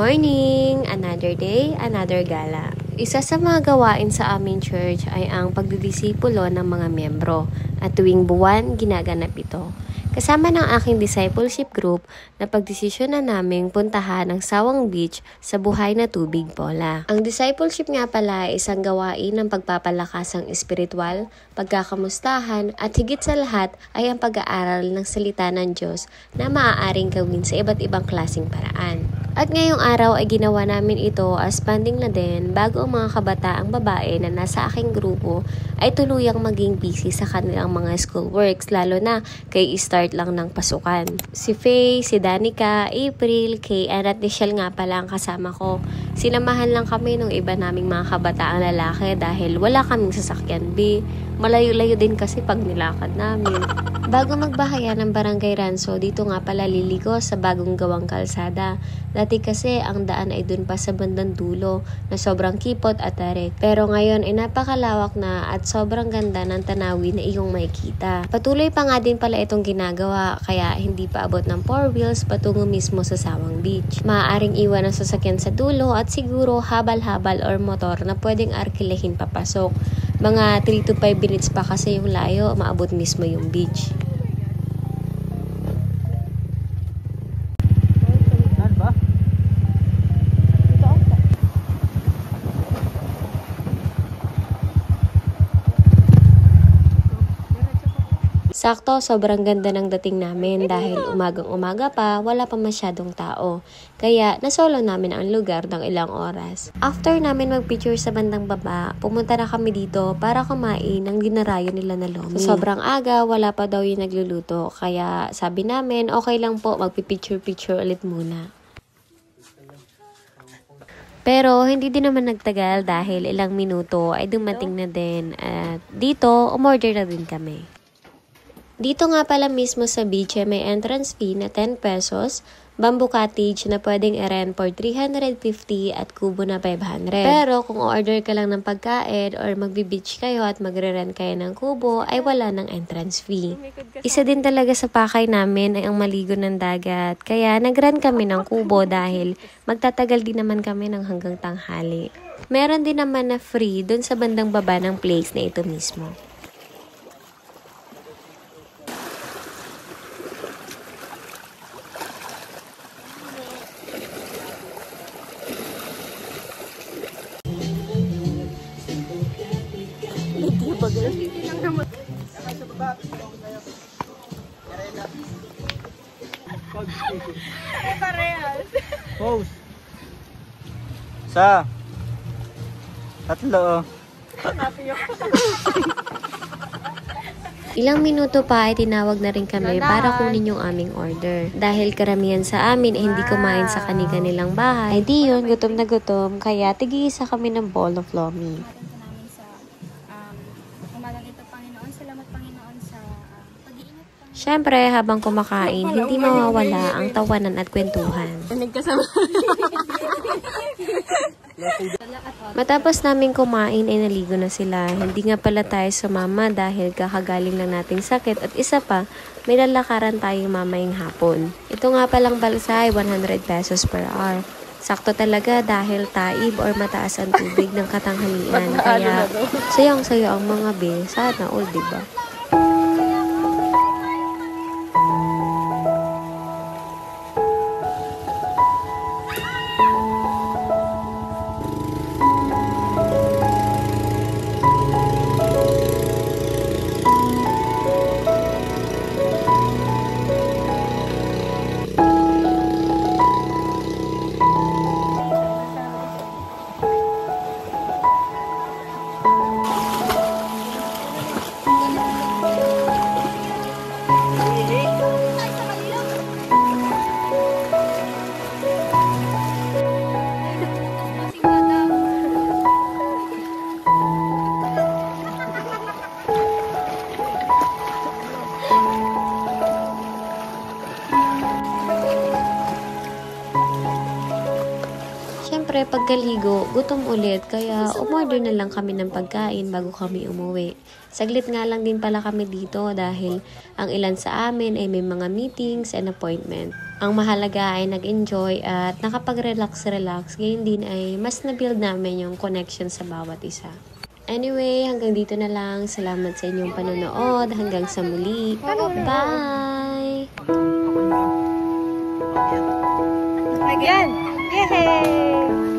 morning! Another day, another gala. Isa sa mga gawain sa aming church ay ang pagdidisipulo ng mga miyembro at tuwing buwan ginaganap ito. Kasama ng aking discipleship group na pagdesisyonan naming puntahan ang Sawang Beach sa Buhay na Tubig, Pola. Ang discipleship nga pala ay isang gawain ng pagpapalakasang espiritual, pagkakamustahan at higit sa lahat ay ang pag-aaral ng salita ng Diyos na maaaring gawin sa iba't ibang klaseng paraan. At ngayong araw ay ginawa namin ito as banding na din bago ang mga kabataang babae na nasa aking grupo ay tuluyang maging busy sa kanilang mga schoolworks, lalo na kay start lang ng pasukan. Si Faye, si Danica, April, Kay, at Michelle nga pala ang kasama ko. Sinamahan lang kami ng iba naming mga kabataang lalaki dahil wala kaming sasakyan B. Malayo-layo din kasi pag nilakad namin. Bago magbahaya ng Barangay Ranso, dito nga pala liligo sa bagong gawang kalsada. Dati kasi ang daan ay dun pa sa bandang dulo na sobrang kipot at tarik. Pero ngayon ay napakalawak na at sobrang ganda ng tanawin na iyong makikita. Patuloy pa nga din pala itong ginagawa kaya hindi pa abot ng 4 wheels patungo mismo sa Sawang Beach. Maaaring iwan ang sasakyan sa dulo at siguro habal-habal or motor na pwedeng arkilehin papasok. Mga 3 to 5 minutes pa kasi yung layo, maabot mismo yung beach. Sakto, sobrang ganda ng dating namin dahil umagang-umaga pa, wala pa masyadong tao. Kaya nasolo namin ang lugar ng ilang oras. After namin magpicture sa bandang baba, pumunta na kami dito para kumain ng dinarayo nila na lomi. Sobrang aga, wala pa daw yung nagluluto. Kaya sabi namin, okay lang po, magpipicture-picture ulit muna. Pero hindi din naman nagtagal dahil ilang minuto ay dumating na din. At dito, umorder na din kami. Dito nga pala mismo sa beach may entrance fee na 10 pesos, bamboo cottage na pwedeng i-rent for 350 at kubo na 500. Pero kung order ka lang ng pagkain or magbi-beach kayo at magre-rent kayo ng kubo ay wala ng entrance fee. Isa din talaga sa pakay namin ay ang maligo ng dagat. Kaya nag-rent kami ng kubo dahil magtatagal din naman kami ng hanggang tanghali. Meron din naman na free dun sa bandang baba ng place na ito mismo. Pose. Sa. Tatlo. Ilang minuto pa ay tinawag na rin kami para kunin yung aming order. Dahil karamihan sa amin ay hindi kumain sa kanilang bahay, ay di yun, gutom na gutom, kaya tig-isa kami ng bowl of lomi. Siyempre, habang kumakain, hindi mawawala ang tawanan at kwentuhan. Matapos namin kumain ay naligo na sila. Hindi nga pala tayo sumama dahil kakagaling lang nating sakit at isa pa, may lalakaran tayong mamayang hapon. Ito nga palang balsa ay 100 pesos per hour. Sakto talaga dahil taib or mataas ang tubig ng katanghalian. Kaya sayang-sayo ang mga be. Sana all, diba? syempre pagkaligo, gutom ulit kaya umorder na lang kami ng pagkain bago kami umuwi. Saglit nga lang din pala kami dito dahil ang ilan sa amin ay may mga meetings and appointment. Ang mahalaga ay nag-enjoy at nakapag-relax-relax, gayon din ay mas na-build namin yung connection sa bawat isa. Anyway, hanggang dito na lang. Salamat sa inyong panonood. Hanggang sa muli. Bye! Again! Yay!